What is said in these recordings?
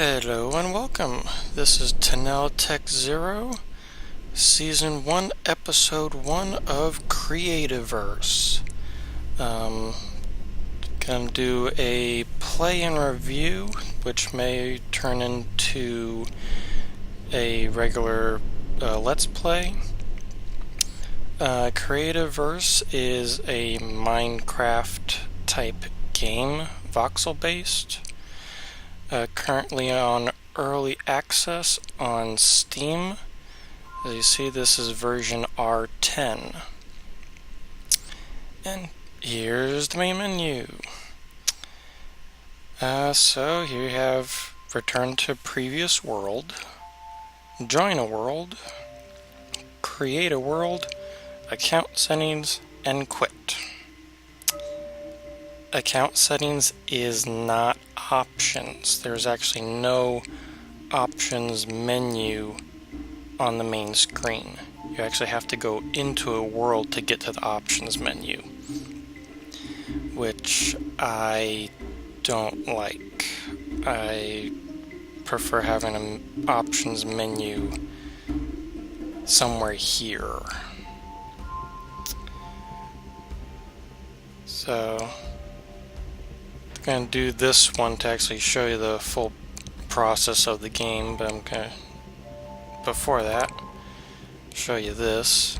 Hello and welcome. This is Tanel Tech Zero, Season 1, Episode 1 of Creativerse. Gonna do a play and review, which may turn into a regular Let's Play. Creativerse is a Minecraft type game, voxel-based. Currently on early access on Steam. As you see, this is version R10. And here's the main menu. So here you have return to previous world, join a world, create a world, account settings, and quit. Account settings is not options. There's actually no options menu on the main screen. You actually have to go into a world to get to the options menu, which I don't like. I prefer having an options menu somewhere here. So I'm going to do this one to actually show you the full process of the game, but I'm going to, before that, show you this.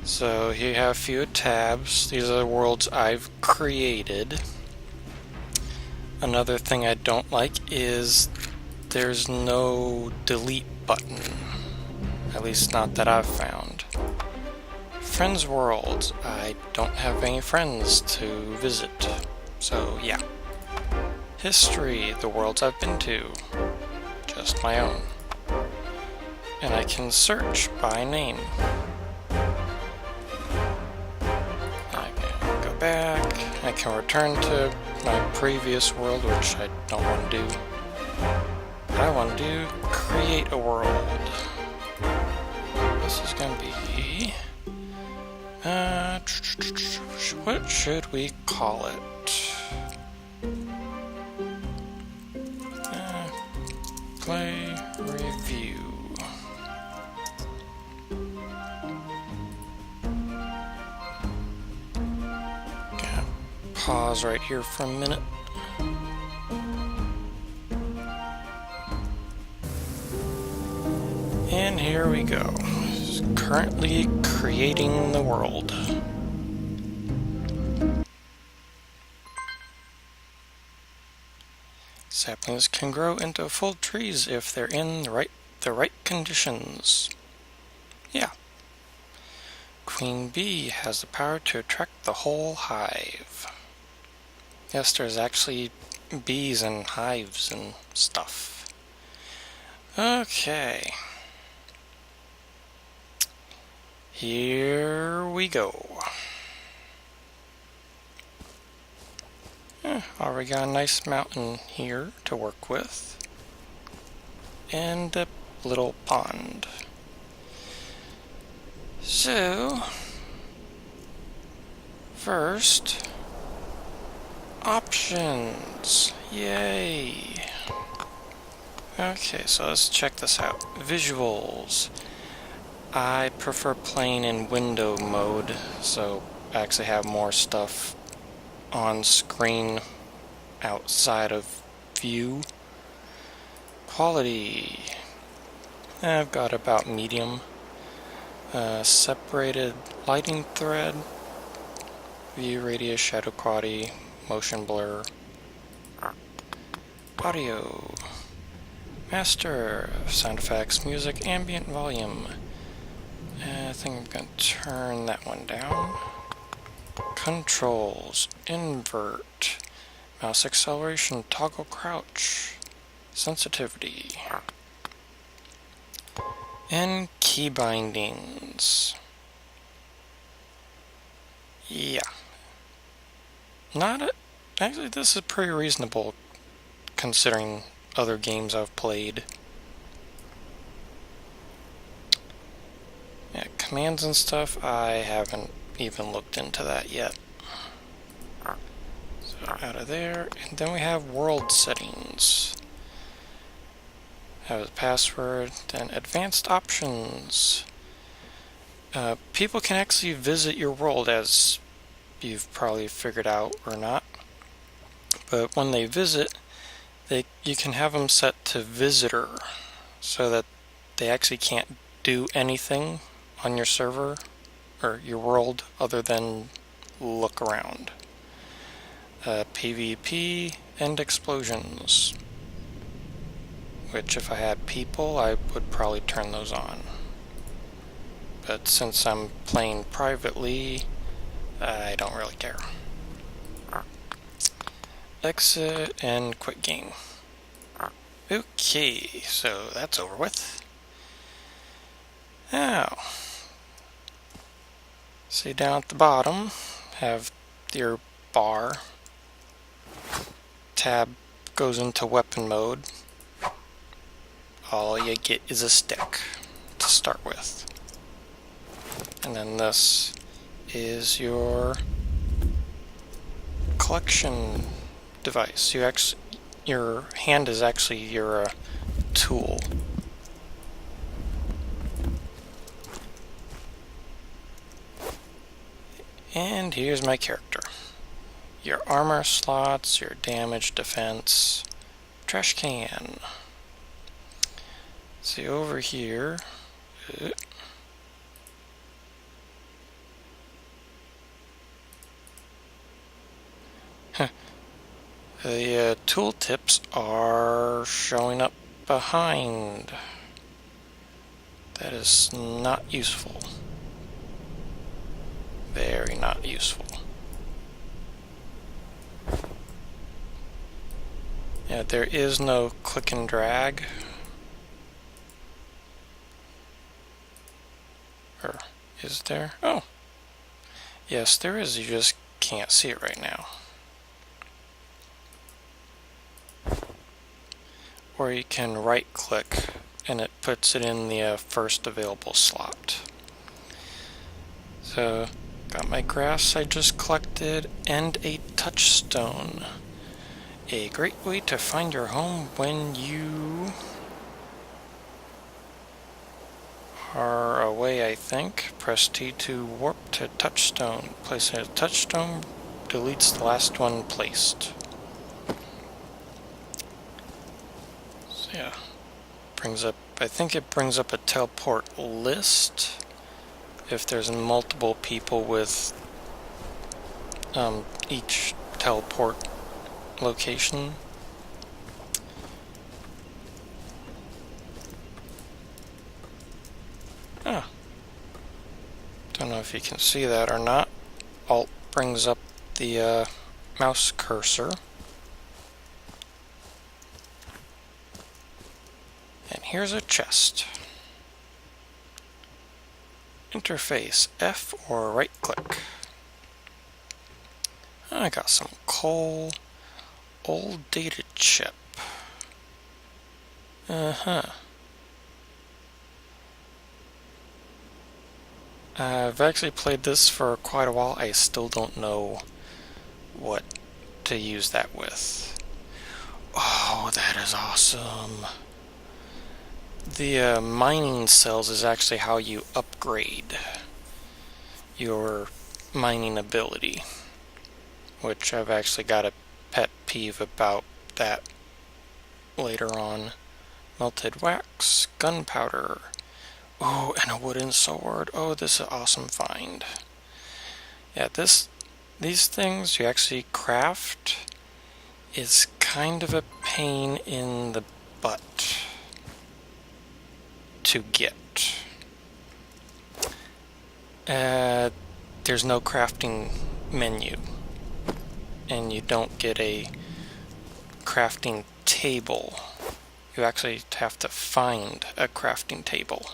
So here you have a few tabs. These are the worlds I've created. Another thing I don't like is there's no delete button, at least not that I've found. Friends worlds, I don't have any friends to visit. So, yeah. History, the worlds I've been to. Just my own. And I can search by name. I can go back. I can return to my previous world, which I don't want to do. I want to do create a world. This is going to be... what should we call it? Play review. Gonna pause right here for a minute. And here we go. Currently creating the world. Saplings can grow into full trees if they're in the right conditions. Yeah. Queen Bee has the power to attract the whole hive. Yes, there's actually bees and hives and stuff. Okay. Here we go. Already got a nice mountain here to work with. And a little pond. So, first, options. Yay! Okay, so let's check this out. Visuals. I prefer playing in window mode, so I actually have more stuff on screen outside of view. Quality. I've got about medium. Separated lighting thread. View radius, shadow quality, motion blur. Audio. Master. Sound effects, music, ambient volume. I think I'm going to turn that one down. Controls, invert, mouse acceleration, toggle crouch, sensitivity, and key bindings. Yeah. Actually, this is pretty reasonable considering other games I've played. Yeah, commands and stuff, I haven't even looked into that yet. So out of there, and then we have world settings. have a password, then advanced options. People can actually visit your world, as you've probably figured out or not. But when they visit, you can have them set to visitor so that they actually can't do anything on your server or your world other than look around. PvP and explosions, which if I had people, I would probably turn those on. But since I'm playing privately, I don't really care. Exit and quit game. Okay, so that's over with. Now, see down at the bottom, have your bar. Tab goes into weapon mode. All you get is a stick to start with. And then this is your collection device. Your hand is actually your tool. And here's my character. Your armor slots, your damage, defense, trash can. See over here. The tooltips are showing up behind. That is not useful. Very not useful. Yeah, there is no click and drag. Or is there? Oh. Yes, there is. You just can't see it right now. Or you can right click and it puts it in the first available slot. So, got my grass I just collected and a touchstone. A great way to find your home when you are away, I think. Press T to warp to touchstone. Placing a touchstone deletes the last one placed. So yeah, brings up, I think it brings up a teleport list if there's multiple people with each teleport location. Oh. Don't know if you can see that or not. Alt brings up the mouse cursor. And here's a chest. Interface, F or right click. I got some coal. Old data chip. I've actually played this for quite a while. I still don't know what to use that with. Oh, that is awesome. The mining cells is actually how you upgrade your mining ability, which I've actually got a pet peeve about that later on. Melted wax, gunpowder. Oh, and a wooden sword. Oh, this is an awesome find. Yeah, these things you actually craft is kind of a pain in the butt to get. There's no crafting menu, and you don't get a crafting table. You actually have to find a crafting table.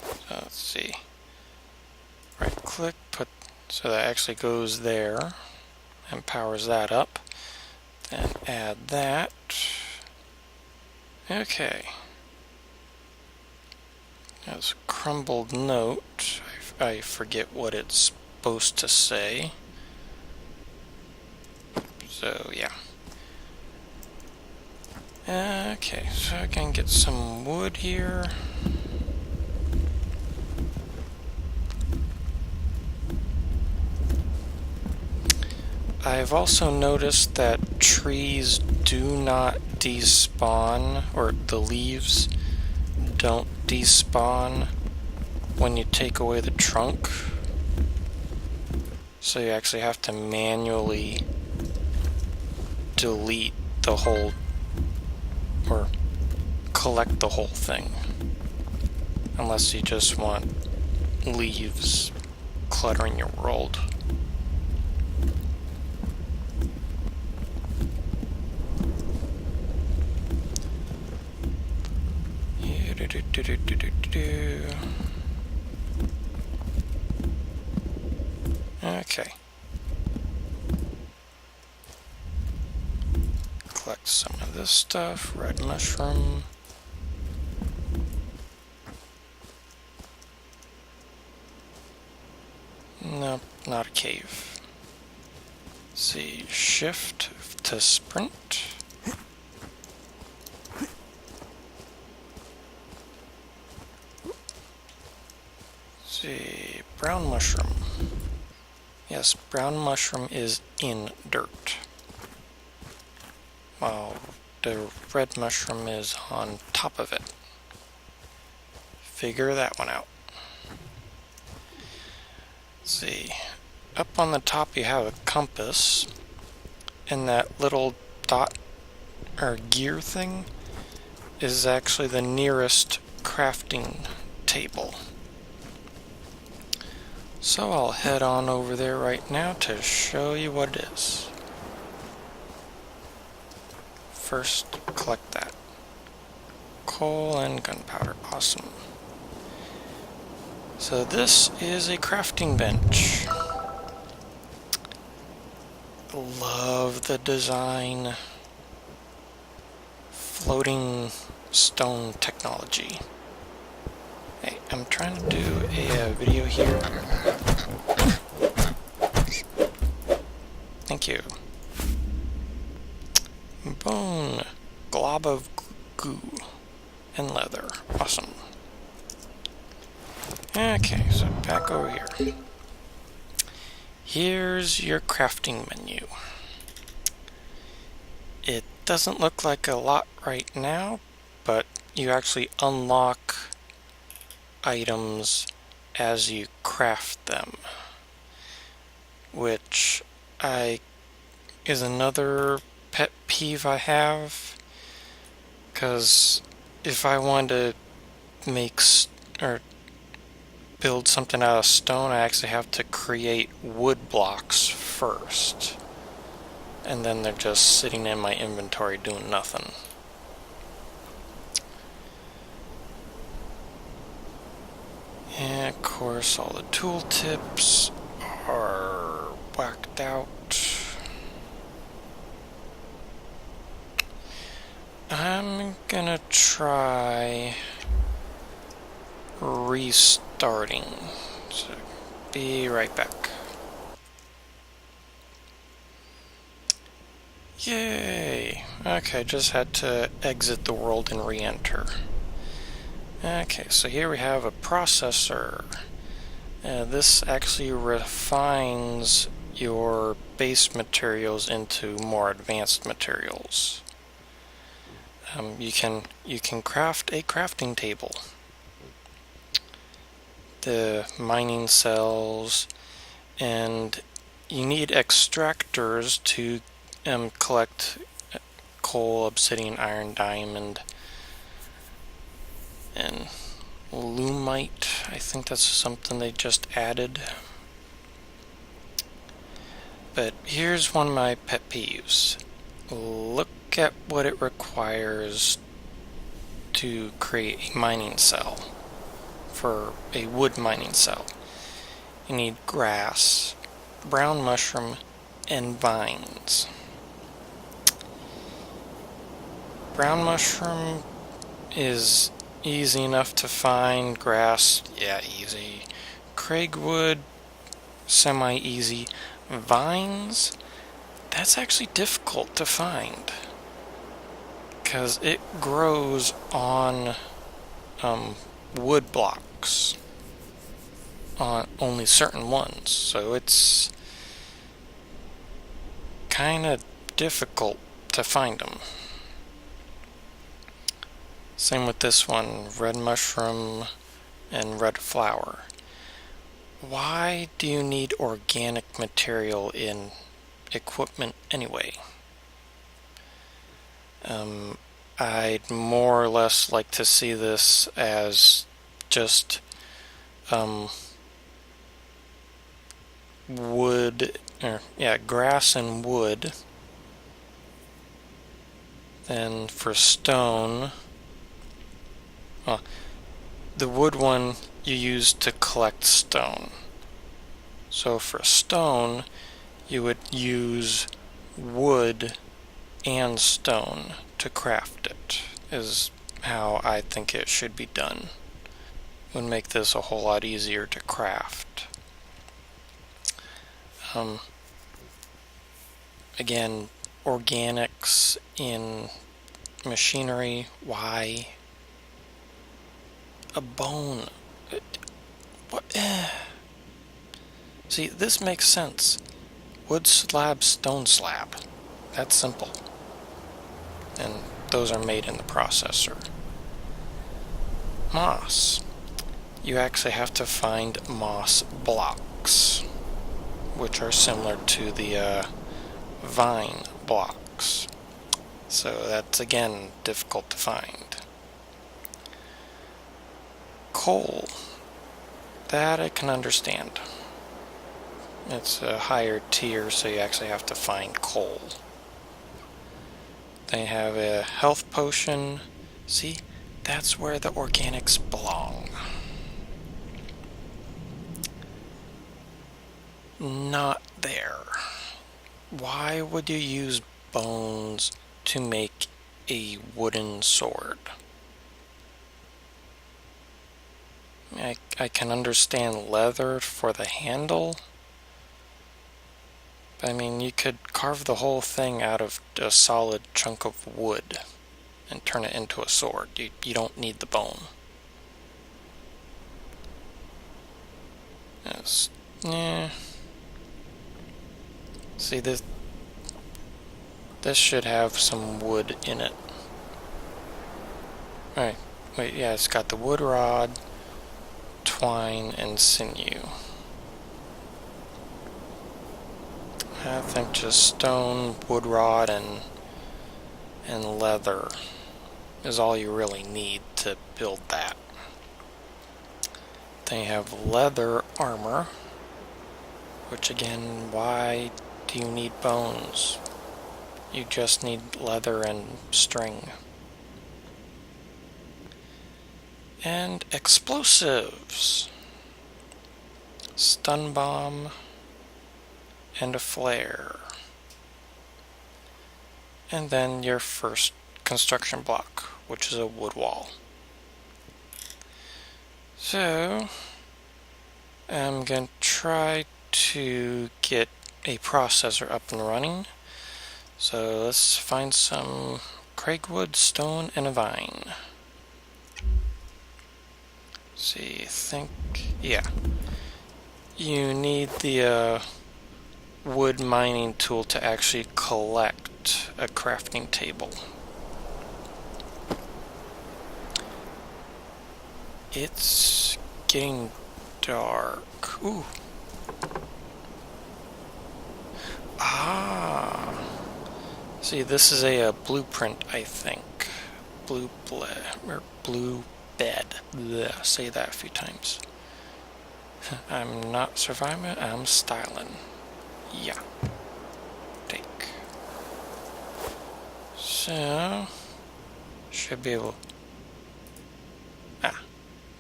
So let's see. Right click, so that actually goes there and powers that up. Then add that. Okay. That's crumbled note. I forget what it's supposed to say. So yeah. Okay, so I can get some wood here. I've also noticed that trees do not despawn, or the leaves don't despawn when you take away the trunk. So you actually have to manually delete the whole, or collect the whole thing. Unless you just want leaves cluttering your world. Okay. Collect some of this stuff. Red mushroom. Nope, not a cave. Let's see, shift to sprint. Let's see, brown mushroom. Yes, brown mushroom is in dirt, while the red mushroom is on top of it. Figure that one out. Let's see, up on the top you have a compass, and that little dot or gear thing is actually the nearest crafting table. So I'll head on over there right now to show you what it is. First, collect that. Coal and gunpowder, awesome. So this is a crafting bench. Love the design. Floating stone technology. Hey, I'm trying to do a video here. Thank you. Bone. Glob of goo. And leather. Awesome. Okay, so back over here. Here's your crafting menu. It doesn't look like a lot right now, but you actually unlock items as you craft them, which is another pet peeve I have, because if I want to make or build something out of stone, I actually have to create wood blocks first, and then they're just sitting in my inventory doing nothing. And of course all the tooltips are whacked out. I'm gonna try restarting. So be right back. Yay! Okay, just had to exit the world and re-enter. Okay, so here we have a processor. This actually refines your base materials into more advanced materials. You can craft a crafting table. The mining cells, and you need extractors to collect coal, obsidian, iron, diamond, and lumite. I think that's something they just added. But here's one of my pet peeves. Look at what it requires to create a mining cell. For a wood mining cell, you need grass, brown mushroom, and vines. Brown mushroom is easy enough to find. Grass, yeah, easy. Craigwood, semi-easy. Vines, that's actually difficult to find, because it grows on wood blocks, on only certain ones, so it's kind of difficult to find them. Same with this one, red mushroom and red flower. Why do you need organic material in equipment anyway? I'd more or less like to see this as just wood, grass and wood. Then for stone, the wood one you use to collect stone. So for stone, you would use wood and stone to craft it, is how I think it should be done. Would make this a whole lot easier to craft. Again, organics in machinery, why? A bone. What? See, this makes sense. Wood slab, stone slab. That's simple. And those are made in the processor. Moss. You actually have to find moss blocks, which are similar to the vine blocks. So that's, again, difficult to find. Coal. That I can understand. It's a higher tier, so you actually have to find coal. They have a health potion. See, that's where the organics belong. Not there. Why would you use bones to make a wooden sword? I can understand leather for the handle. I mean, you could carve the whole thing out of a solid chunk of wood and turn it into a sword. You don't need the bone. Yes. Yeah. See, this should have some wood in it. Alright, wait, yeah, it's got the wood rod, twine, and sinew. I think just stone, wood rod, and leather is all you really need to build that. They have leather armor, which again, why do you need bones? You just need leather and string. And explosives. Stun bomb and a flare. And then your first construction block, which is a wood wall. So, I'm going to try to get a processor up and running. So let's find some Craigwood, stone, and a vine. See, yeah. You need the wood mining tool to actually collect a crafting table. It's getting dark. Ooh. Ah. See, this is a blueprint, I think. Blue bed. Blech. Say that a few times. I'm not surviving, I'm styling. Yeah. Take. So, should be able...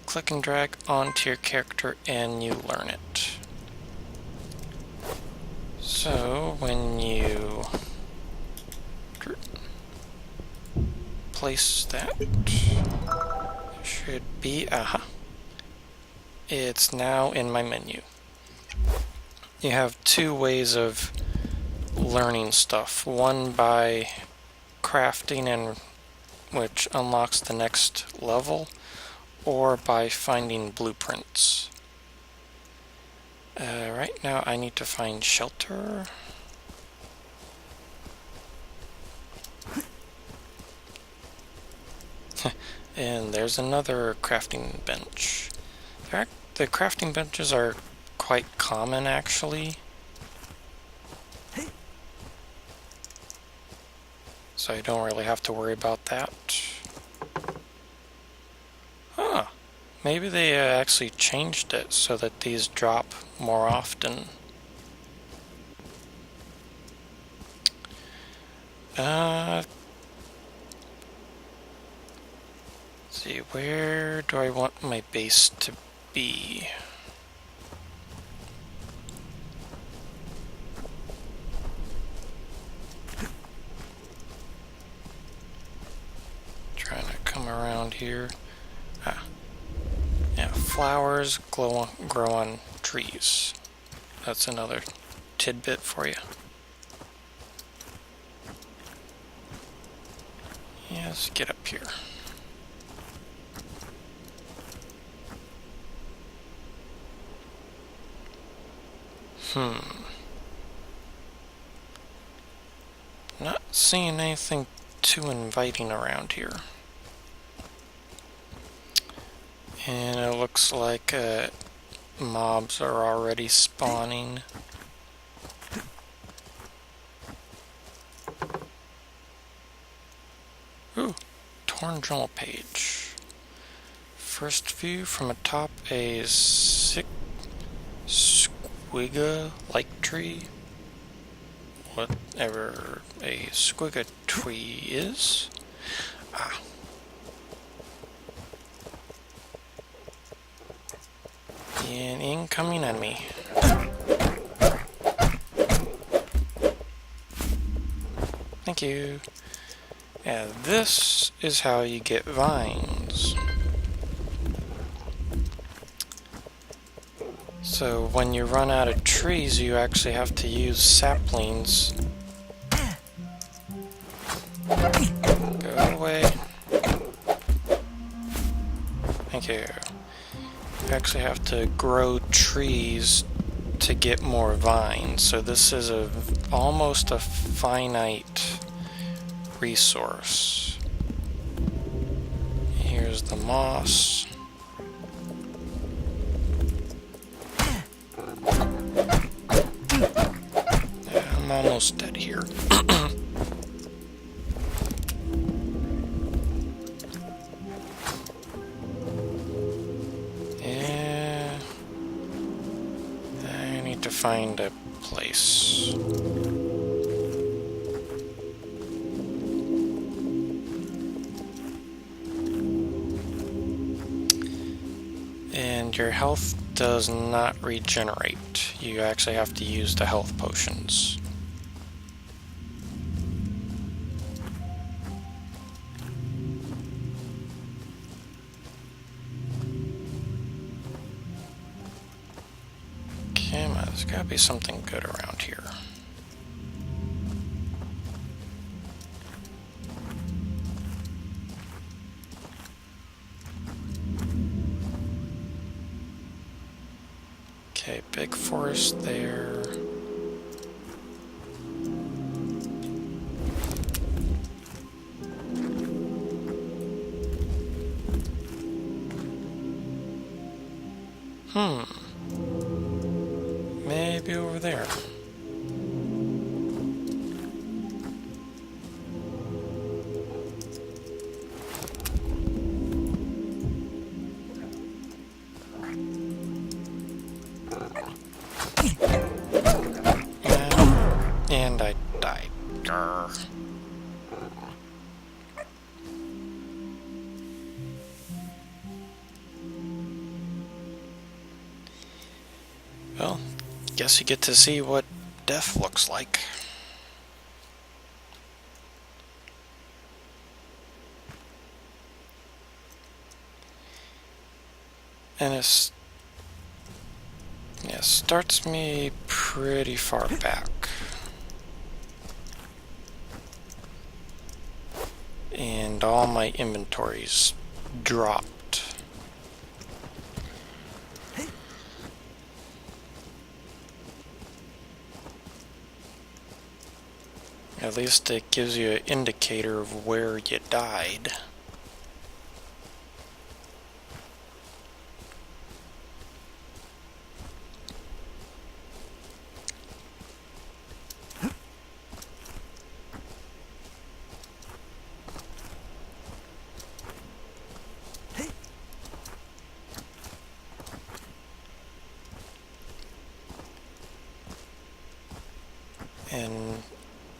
click and drag onto your character and you learn it. So, when you place that, it should be, it's now in my menu. You have two ways of learning stuff. One by crafting and which unlocks the next level, or by finding blueprints. Right now I need to find shelter. And there's another crafting bench. The crafting benches are quite common, actually. So I don't really have to worry about that. Huh. Maybe they actually changed it so that these drop more often. Let's see, where do I want my base to be? Trying to come around here. Yeah, flowers grow on trees. That's another tidbit for you. Yeah, let's get up here. Not seeing anything too inviting around here. And it looks like mobs are already spawning. Ooh, torn journal page. First view from atop a squigga-like tree. Whatever a squigga tree is. An incoming enemy. Thank you. And this is how you get vines. So when you run out of trees, you actually have to use saplings. Go away. Thank you. You actually have to grow trees to get more vines. So this is almost a finite resource. Here's the moss. I'm almost dead here. Yeah. I need to find a place. And your health does not regenerate. You actually have to use the health potions. Come on, there's gotta be something good around here. Okay, big forest there. Maybe over there. And I died. Grr. Well, guess you get to see what death looks like. And it starts me pretty far back. And and all my inventories dropped. At least it gives you an indicator of where you died. And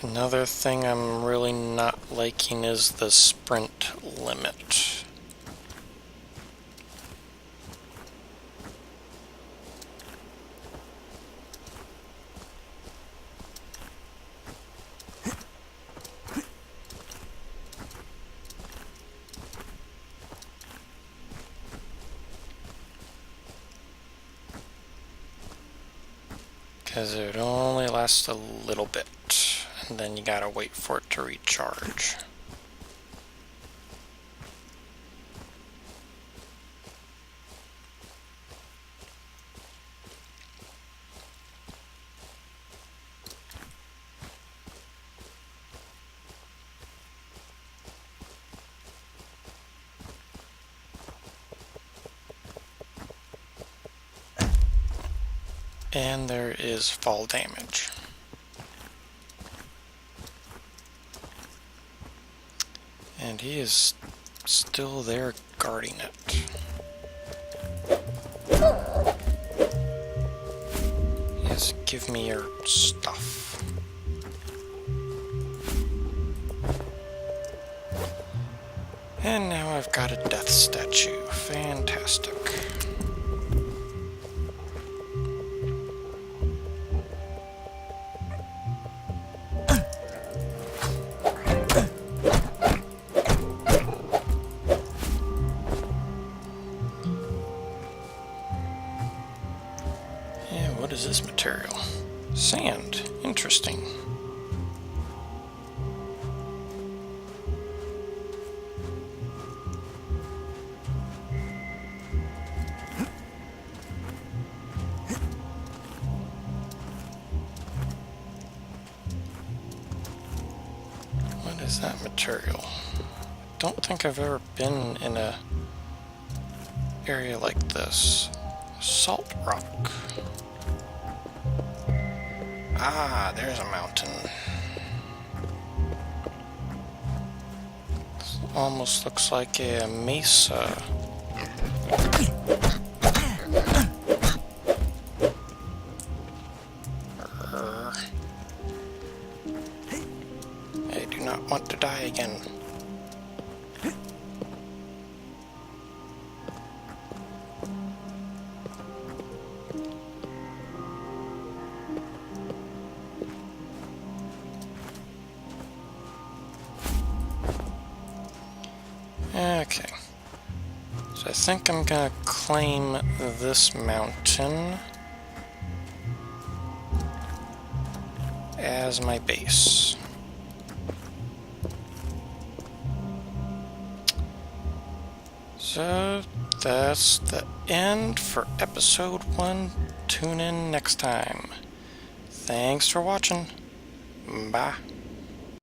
another thing I'm really not liking is the sprint limit. Because it only lasts a little bit, and then you gotta wait for it to recharge. And there is fall damage. And he is still there guarding it. Yes, give me your stuff. And now I've got a death statue. Fantastic. What is this material? Sand. Interesting. What is that material? Don't think I've ever been in a area like this. Salt rock. Ah, there's a mountain. This almost looks like a mesa. I do not want to die again. Okay, so I think I'm gonna claim this mountain as my base. So that's the end for episode 1. Tune in next time. Thanks for watching. Bye.